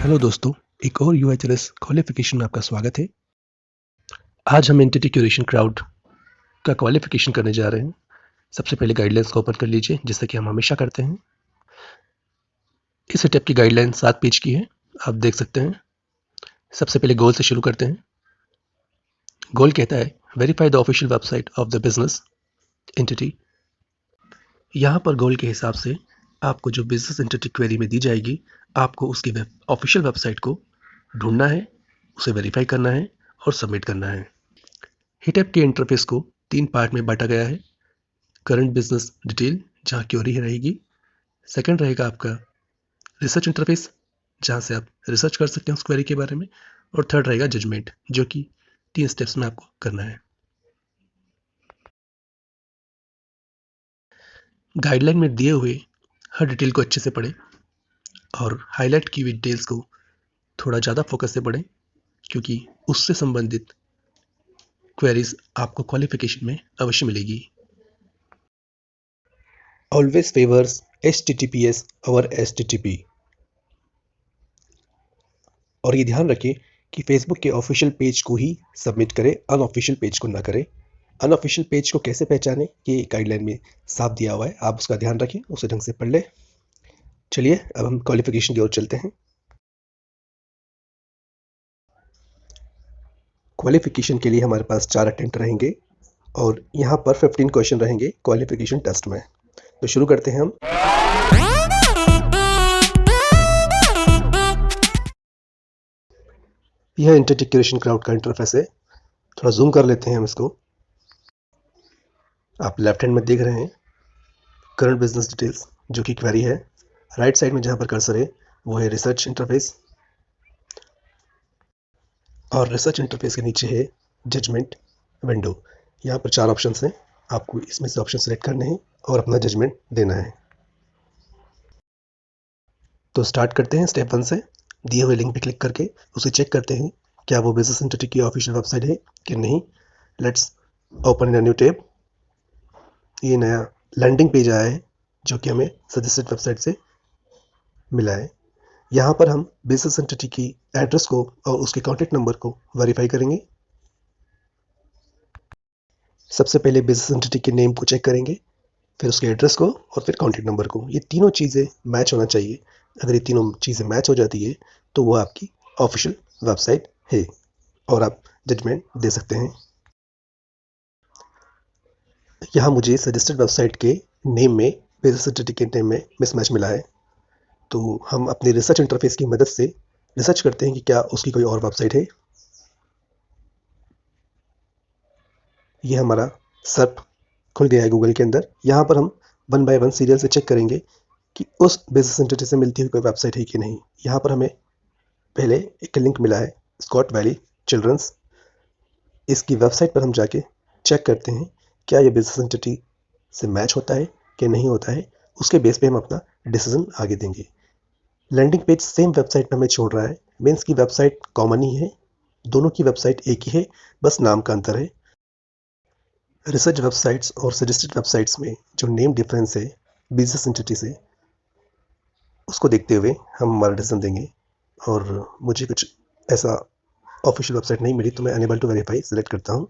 Hello दोस्तों, एक और यूएचएलएस क्वालिफिकेशन में आपका स्वागत है। आज हम एंटिटी क्यूरेशन क्राउड का क्वालिफिकेशन करने जा रहे हैं। सबसे पहले गाइडलाइंस को ओपन कर लीजिए, जैसा कि हम हमेशा करते हैं। इस सेटअप की गाइडलाइन 7 पेज की है, आप देख सकते हैं। सबसे पहले गोल से शुरू करते हैं। गोल कहता है verify the official website of the business entity. यहाँ पर गोल के हिसाब से आपको जो बिजनेस एंटिटी क्वेरी में दी जाएगी, आपको उसकी ऑफिशियल वेबसाइट को ढूंढना है, उसे वेरीफाई करना है और सबमिट करना है। हिटअप के इंटरफेस को 3 पार्ट में बांटा गया है। करंट बिजनेस डिटेल, जहाँ क्वेरी रहेगी। सेकंड रहेगा आपका रिसर्च इंटरफेस, जहाँ से आप रिसर्च कर सकते हैं उस क्वेरी के बारे में। और थर्ड रहेगा जजमेंट, जो कि 3 स्टेप्स में आपको करना है। गाइडलाइन में दिए हुए हर डिटेल को अच्छे से पढ़ें और हाईलाइट की हुई डिटेल्स को थोड़ा ज़्यादा फोकस से पढ़ें, क्योंकि उससे संबंधित क्वेरीज आपको क्वालिफिकेशन में अवश्य मिलेगी। Always favours HTTPS over HTTP। और ये ध्यान रखें कि फेसबुक के ऑफिशियल पेज को ही सबमिट करें, अनऑफिशियल पेज को ना करें। अनऑफिशियल पेज को कैसे पहचानें, ये गाइडलाइन में साफ दिया हुआ है, आप उसका ध्यान रखें, उसे ढंग से पढ़ लें। चलिए अब हम क्वालिफिकेशन की ओर चलते हैं। क्वालिफिकेशन के लिए हमारे पास 4 अटेम्प्ट रहेंगे और यहाँ पर 15 क्वेश्चन रहेंगे क्वालिफिकेशन टेस्ट में। तो शुरू करते हैं हम। यह एंटिटी क्यूरेशन क्राउड का इंटरफेस है। थोड़ा जूम कर लेते हैं हम इसको। आप लेफ्ट हैंड में देख रहे हैं करंट बिजनेस डिटेल्स, जो कि क्वेरी है। राइट साइड में जहाँ पर कर्सर है वो है रिसर्च इंटरफेस, और रिसर्च इंटरफेस के नीचे है जजमेंट विंडो। यहाँ पर 4 ऑप्शंस हैं, आपको इसमें से ऑप्शन सेलेक्ट करने हैं और अपना जजमेंट देना है। तो स्टार्ट करते हैं स्टेप 1 से। दिए हुए लिंक पे क्लिक करके उसे चेक करते हैं क्या वो बिजनेस एंटिटी की ऑफिशियल वेबसाइट है कि नहीं। Let's open in a new tab. ये नया लैंडिंग पेज आया है जो कि हमें सजेस्टेड वेबसाइट से मिला है। यहाँ पर हम बिजनेस एंटिटी की एड्रेस को और उसके कॉन्टैक्ट नंबर को वेरीफाई करेंगे। सबसे पहले बिजनेस एंटिटी के नेम को चेक करेंगे, फिर उसके एड्रेस को और फिर कॉन्टैक्ट नंबर को। ये तीनों चीज़ें मैच होना चाहिए। अगर ये तीनों चीज़ें मैच हो जाती है तो वो आपकी ऑफिशियल वेबसाइट है और आप जजमेंट दे सकते हैं। यहाँ मुझे सजेस्टेड वेबसाइट के नेम में बिजनेस एंटिटी के नेम में मिसमैच मिला है, तो हम अपने रिसर्च इंटरफेस की मदद से रिसर्च करते हैं कि क्या उसकी कोई और वेबसाइट है। ये हमारा सर्च खुल गया है गूगल के अंदर। यहाँ पर हम 1 बाय 1 सीरियल से चेक करेंगे कि उस बिजनेस एंटिटी से मिलती हुई कोई वेबसाइट है कि नहीं। यहाँ पर हमें पहले एक लिंक मिला है स्कॉट वैली चिल्ड्रंस। इसकी वेबसाइट पर हम जाके चेक करते हैं क्या ये बिजनेस एंटिटी से मैच होता है कि नहीं होता है। उसके बेस पे हम अपना डिसीजन आगे देंगे। लैंडिंग पेज सेम वेबसाइट पर हमें छोड़ रहा है, मीन्स की वेबसाइट कॉमन ही है, दोनों की वेबसाइट एक ही है, बस नाम का अंतर है। रिसर्च वेबसाइट्स और सजेस्टेड वेबसाइट्स में जो नेम डिफरेंस है बिजनेस एंटिटी से, उसको देखते हुए हम हमारा डिसीजन देंगे। और मुझे कुछ ऐसा ऑफिशियल वेबसाइट नहीं मिली तो मैं अनेबल टू वेरीफाई सेलेक्ट करता हूँ,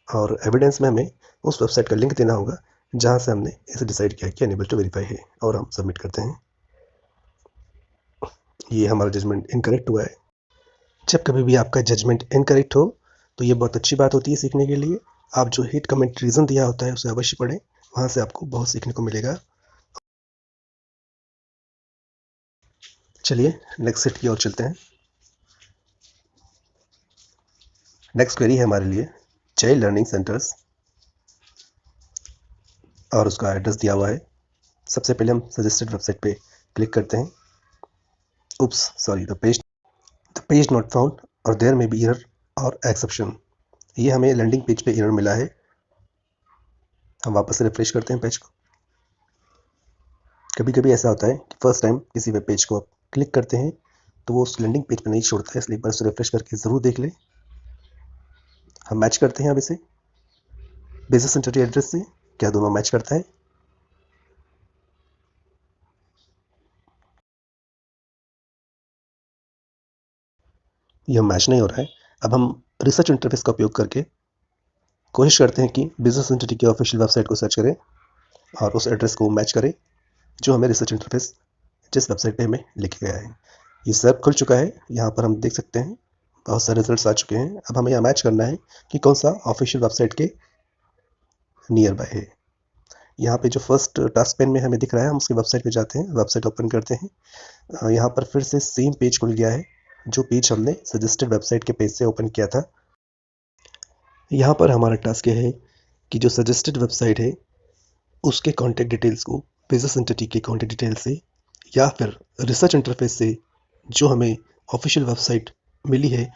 और एविडेंस में हमें उस वेबसाइट का लिंक देना होगा जहाँ से हमने इसे डिसाइड किया कि अनेबल टू वेरीफाई है, और हम सबमिट करते हैं। ये हमारा जजमेंट इनकरेक्ट हुआ है। जब कभी भी आपका जजमेंट इनकरेक्ट हो तो ये बहुत अच्छी बात होती है सीखने के लिए। आप जो हिट कमेंट रीज़न दिया होता है उसे अवश्य पढ़ें, वहाँ से आपको बहुत सीखने को मिलेगा। चलिए नेक्स्ट सेट की ओर चलते हैं। नेक्स्ट क्वेरी है हमारे लिए चाइल्ड लर्निंग सेंटर्स, और उसका एड्रेस दिया हुआ है। सबसे पहले हम सजेस्टेड वेबसाइट पे क्लिक करते हैं। Oops sorry, the page not found और देयर में बी एरर और एक्सेप्शन। ये हमें लैंडिंग पेज पे एरर मिला है। हम वापस से रिफ्रेश करते हैं पेज को। कभी कभी ऐसा होता है कि फर्स्ट टाइम किसी वेब पेज को आप क्लिक करते हैं तो वो उस लैंडिंग पेज पे नहीं छोड़ता है, इसलिए एक बार उसे रिफ्रेश करके ज़रूर देख लें। हम मैच करते हैं अब इसे बिजनेस एंटिटी एड्रेस से, क्या दोनों मैच करता है। यह मैच नहीं हो रहा है। अब हम रिसर्च इंटरफेस का उपयोग करके कोशिश करते हैं कि बिजनेस एंटिटी की ऑफिशियल वेबसाइट को सर्च करें और उस एड्रेस को मैच करें जो हमें रिसर्च इंटरफेस जिस वेबसाइट पे हमें लिखा गया है। ये सब खुल चुका है, यहाँ पर हम देख सकते हैं बहुत सारे रिजल्ट्स आ चुके हैं। अब हमें यहाँ मैच करना है कि कौन सा ऑफिशियल वेबसाइट के नियर बाय है। यहाँ पे जो फर्स्ट टास्क पेन में हमें दिख रहा है, हम उसकी वेबसाइट पे जाते हैं, वेबसाइट ओपन करते हैं। यहाँ पर फिर से सेम पेज खुल गया है जो पेज हमने सजेस्टेड वेबसाइट के पेज से ओपन किया था। यहाँ पर हमारा टास्क यह है कि जो सजेस्टेड वेबसाइट है उसके कॉन्टैक्ट डिटेल्स को बिजनेस एंटिटी के कॉन्टैक्ट डिटेल से या फिर रिसर्च इंटरफेस से जो हमें ऑफिशियल वेबसाइट मिली है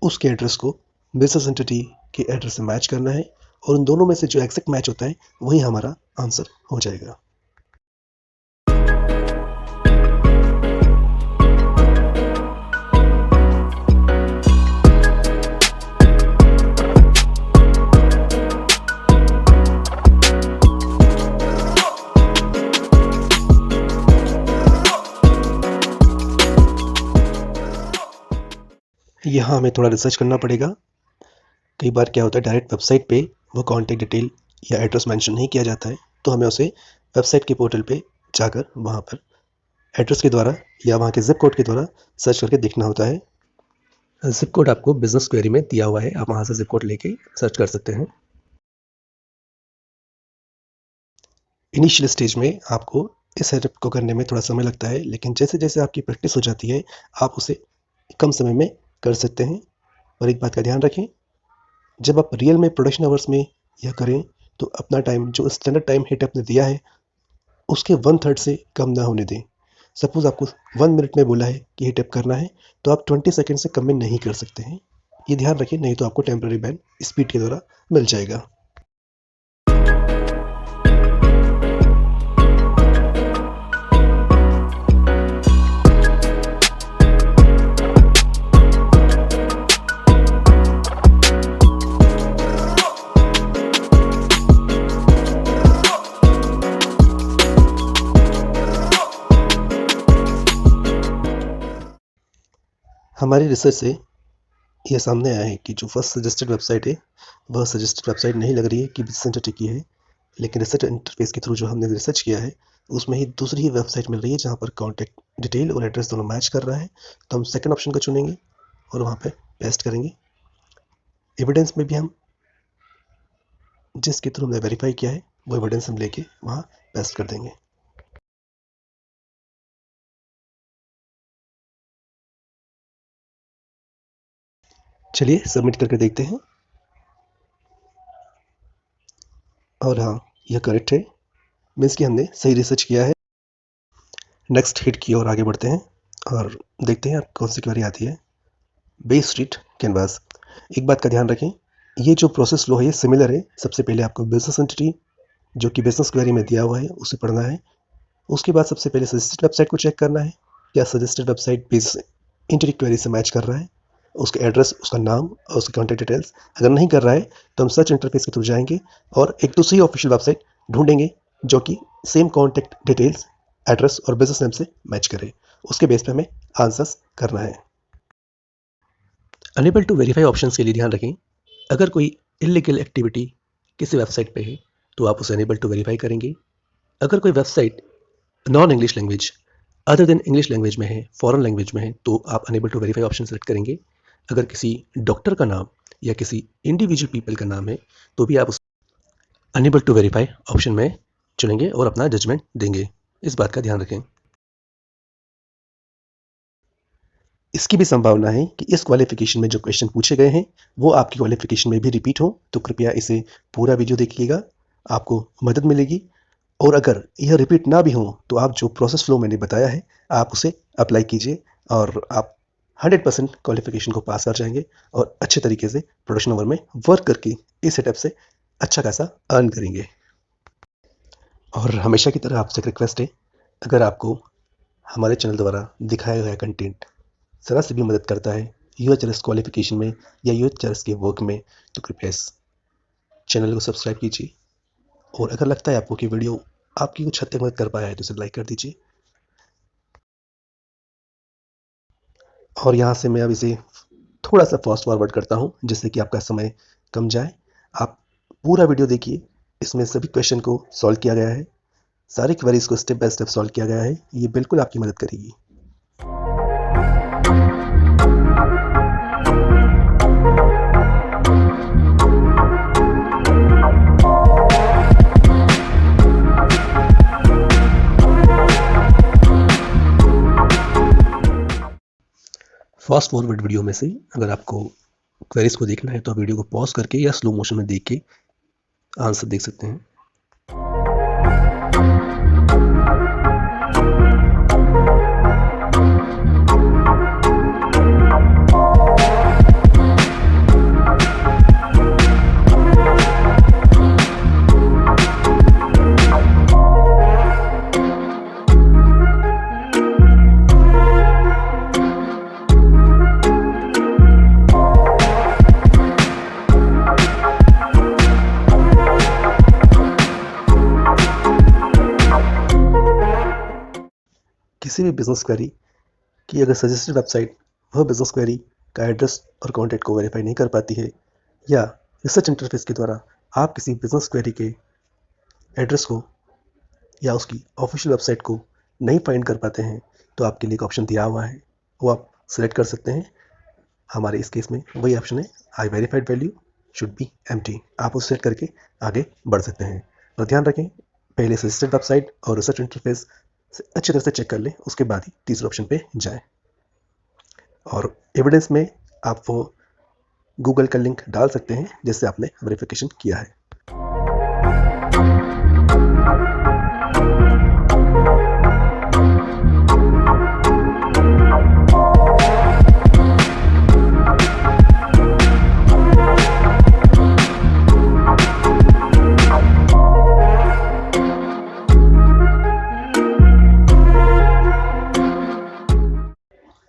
उसके एड्रेस को बिजनेस एंटिटी के एड्रेस से मैच करना है और उन दोनों में से जो एग्जैक्ट मैच होता है वही हमारा आंसर हो जाएगा। यहाँ हमें थोड़ा रिसर्च करना पड़ेगा। कई बार क्या होता है, डायरेक्ट वेबसाइट पे वो कॉन्टैक्ट डिटेल या एड्रेस मेंशन नहीं किया जाता है, तो हमें उसे वेबसाइट के पोर्टल पे जाकर वहाँ पर एड्रेस के द्वारा या वहाँ के जिप कोड के द्वारा सर्च करके देखना होता है। जिप कोड आपको बिजनेस क्वेरी में दिया हुआ है, आप वहाँ से जिप कोड लेके सर्च कर सकते हैं। इनिशियल स्टेज में आपको इस सेटअप को करने में थोड़ा समय लगता है, लेकिन जैसे जैसे आपकी प्रैक्टिस हो जाती है आप उसे कम समय में कर सकते हैं। और एक बात का ध्यान रखें, जब आप रियल में प्रोडक्शन आवर्स में यह करें तो अपना टाइम जो स्टैंडर्ड टाइम हिट आपने दिया है उसके 1/3 से कम ना होने दें। सपोज आपको 1 मिनट में बोला है कि हिट अप करना है, तो आप 20 सेकंड से कम में नहीं कर सकते हैं। ये ध्यान रखें, नहीं तो आपको टेम्पररी बैन स्पीड के द्वारा मिल जाएगा। हमारी रिसर्च से यह सामने आया है कि जो फर्स्ट सजेस्टेड वेबसाइट है वह सजेस्टेड वेबसाइट नहीं लग रही है कि बिजनेस एंटिटी की है, लेकिन रिसर्च इंटरफेस के थ्रू जो हमने रिसर्च किया है उसमें ही दूसरी ही वेबसाइट मिल रही है जहाँ पर कॉन्टैक्ट डिटेल और एड्रेस दोनों मैच कर रहा है। तो हम सेकंड ऑप्शन को चुनेंगे और वहाँ पे पेस्ट करेंगे। एविडेंस में भी हम जिसके थ्रू हमने वेरीफाई किया है वो एविडेंस हम लेके वहाँ पेस्ट कर देंगे। चलिए सबमिट करके देखते हैं। और हाँ, यह करेक्ट है, मीन्स कि हमने सही रिसर्च किया है। नेक्स्ट हिट की ओर आगे बढ़ते हैं और देखते हैं कौन सी क्वेरी आती है। बे स्ट्रीट कैनवास। एक बात का ध्यान रखें, ये जो प्रोसेस फ्लो है ये सिमिलर है। सबसे पहले आपको बिजनेस एंटिटी जो कि बिजनेस क्वेरी में दिया हुआ है उसे पढ़ना है। उसके बाद सबसे पहले सजेस्टेड वेबसाइट को चेक करना है, क्या suggested website business entity query से मैच कर रहा है, उसका एड्रेस, उसका नाम और उसके कॉन्टैक्ट डिटेल्स। अगर नहीं कर रहा है तो हम सर्च इंटरफेस के थ्रू जाएंगे और एक दूसरी ऑफिशियल वेबसाइट ढूंढेंगे जो कि सेम कॉन्टैक्ट डिटेल्स, एड्रेस और बिजनेस नेम से मैच करे। उसके बेस पे हमें आंसर्स करना है। अनेबल टू वेरीफाई ऑप्शन के लिए ध्यान रखें, अगर कोई इलीगल एक्टिविटी किसी वेबसाइट पे है तो आप उसे अनेबल टू वेरीफाई करेंगे। अगर कोई website non English language other than English language में है, फॉरेन लैंग्वेज में है, तो आप unable to verify option select करेंगे। अगर किसी डॉक्टर का नाम या किसी इंडिविजुअल पीपल का नाम है तो भी आप उस अनेबल टू वेरीफाई ऑप्शन में चुनेंगे और अपना जजमेंट देंगे। इस बात का ध्यान रखें। इसकी भी संभावना है कि इस क्वालिफिकेशन में जो क्वेश्चन पूछे गए हैं वो आपकी क्वालिफिकेशन में भी रिपीट हो, तो कृपया इसे पूरा वीडियो देखिएगा, आपको मदद मिलेगी। और अगर यह रिपीट ना भी हो तो आप जो प्रोसेस फ्लो मैंने बताया है आप उसे अप्लाई कीजिए और आप 100% क्वालिफिकेशन को पास कर जाएंगे और अच्छे तरीके से प्रोडक्शन ओवर में वर्क करके इस सेटअप से अच्छा खासा अर्न करेंगे। और हमेशा की तरह आपसे एक रिक्वेस्ट है, अगर आपको हमारे चैनल द्वारा दिखाया गया कंटेंट ज़रा से भी मदद करता है यूएचआरएस क्वालिफिकेशन में या यूएचआरएस के वर्क में, तो कृपया इस चैनल को सब्सक्राइब कीजिए। और अगर लगता है आपको कि वीडियो आपकी कुछ हद तक मदद कर पाया है तो इसे लाइक कर दीजिए। और यहाँ से मैं अब इसे थोड़ा सा फास्ट फॉरवर्ड करता हूँ जिससे कि आपका समय कम जाए। आप पूरा वीडियो देखिए, इसमें सभी क्वेश्चन को सॉल्व किया गया है, सारी क्वेरीज को स्टेप बाय स्टेप सॉल्व किया गया है। ये बिल्कुल आपकी मदद करेगी। फास्ट फॉरवर्ड वीडियो में से अगर आपको क्वेरीज को देखना है तो आप वीडियो को पॉज करके या स्लो मोशन में देख के आंसर देख सकते हैं। किसी भी बिजनेस क्वेरी की अगर सजेस्टेड वेबसाइट वह बिजनेस क्वेरी का एड्रेस और कॉन्टैक्ट को वेरीफाई नहीं कर पाती है, या रिसर्च इंटरफेस के द्वारा आप किसी बिजनेस क्वेरी के एड्रेस को या उसकी ऑफिशियल वेबसाइट को नहीं फाइंड कर पाते हैं, तो आपके लिए एक ऑप्शन दिया हुआ है, वो आप सेलेक्ट कर सकते हैं। हमारे इस केस में वही ऑप्शन है, I verified value should be empty. आप उसे सेट करके आगे बढ़ सकते हैं। और ध्यान रखें, पहले सजेस्टेड वेबसाइट और रिसर्च इंटरफेस से अच्छी तरह से चेक कर लें, उसके बाद ही तीसरे ऑप्शन पे जाएं। और एविडेंस में आप वो गूगल का लिंक डाल सकते हैं जिससे आपने वेरिफिकेशन किया है।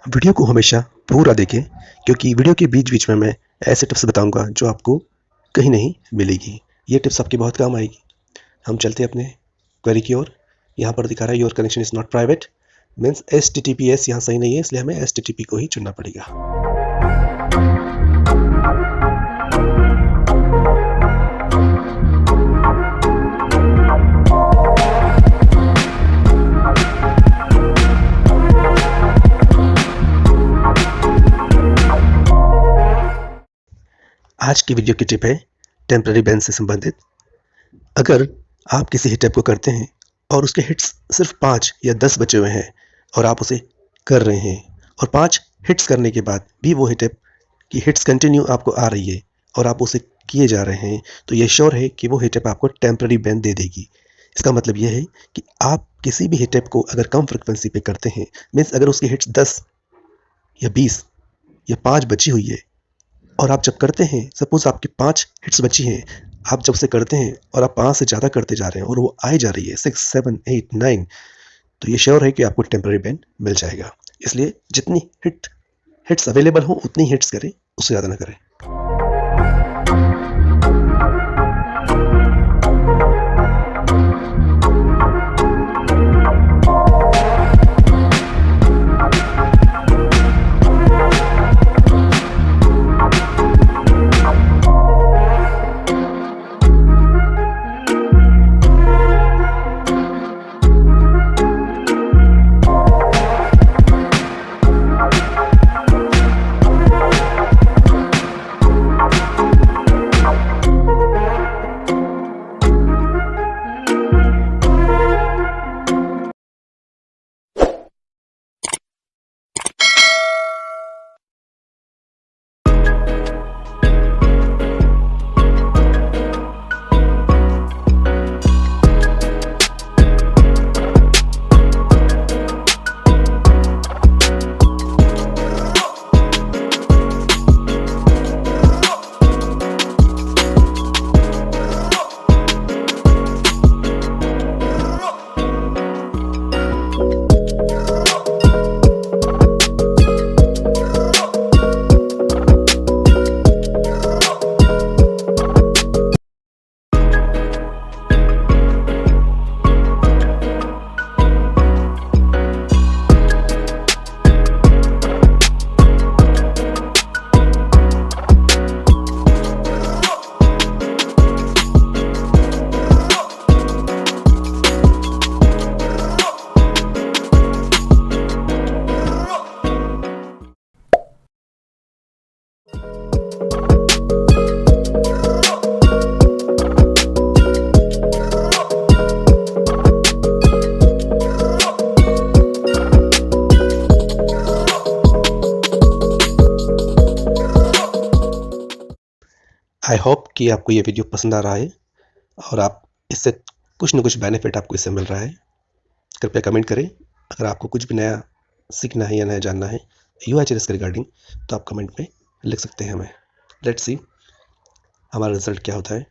वीडियो को हमेशा पूरा देखें, क्योंकि वीडियो के बीच बीच में मैं ऐसे टिप्स बताऊंगा जो आपको कहीं नहीं मिलेगी। ये टिप्स आपके बहुत काम आएगी। हम चलते हैं अपने क्वेरी की ओर। यहाँ पर दिखा रहा है your connection is not private, means HTTPS यहाँ सही नहीं है, इसलिए हमें HTTP को ही चुनना पड़ेगा। आज की वीडियो की टिप है टेम्पररी बैन से संबंधित। अगर आप किसी हिट ऐप को करते हैं और उसके हिट्स सिर्फ 5 या 10 बचे हुए हैं और आप उसे कर रहे हैं और 5 हिट्स करने के बाद भी वो हिट ऐप की हिट्स कंटिन्यू आपको आ रही है और आप उसे किए जा रहे हैं, तो ये श्योर है कि वो हिट ऐप आपको टेम्पररी बैन दे देगी। इसका मतलब यह है कि आप किसी भी हिट ऐप को अगर कम फ्रिक्वेंसी पे करते हैं, मीन्स अगर उसकी हिट्स 10 या 20 या 5 बची हुई है और आप जब करते हैं, सपोज आपकी 5 हिट्स बची हैं, आप जब से करते हैं और आप 5 से ज़्यादा करते जा रहे हैं और वो आई जा रही है 6, 7, 8, 9, तो ये श्योर है कि आपको टेम्पररी बैन मिल जाएगा। इसलिए जितनी हिट्स अवेलेबल हो उतनी हिट्स करें, उससे ज़्यादा ना करें। कि आपको ये वीडियो पसंद आ रहा है और आप इससे कुछ न कुछ बेनिफिट आपको इससे मिल रहा है। कृपया कमेंट करें। अगर आपको कुछ भी नया सीखना है या नया जानना है UHRS के रिगार्डिंग, तो आप कमेंट में लिख सकते हैं हमें। लेट्स सी हमारा रिजल्ट क्या होता है।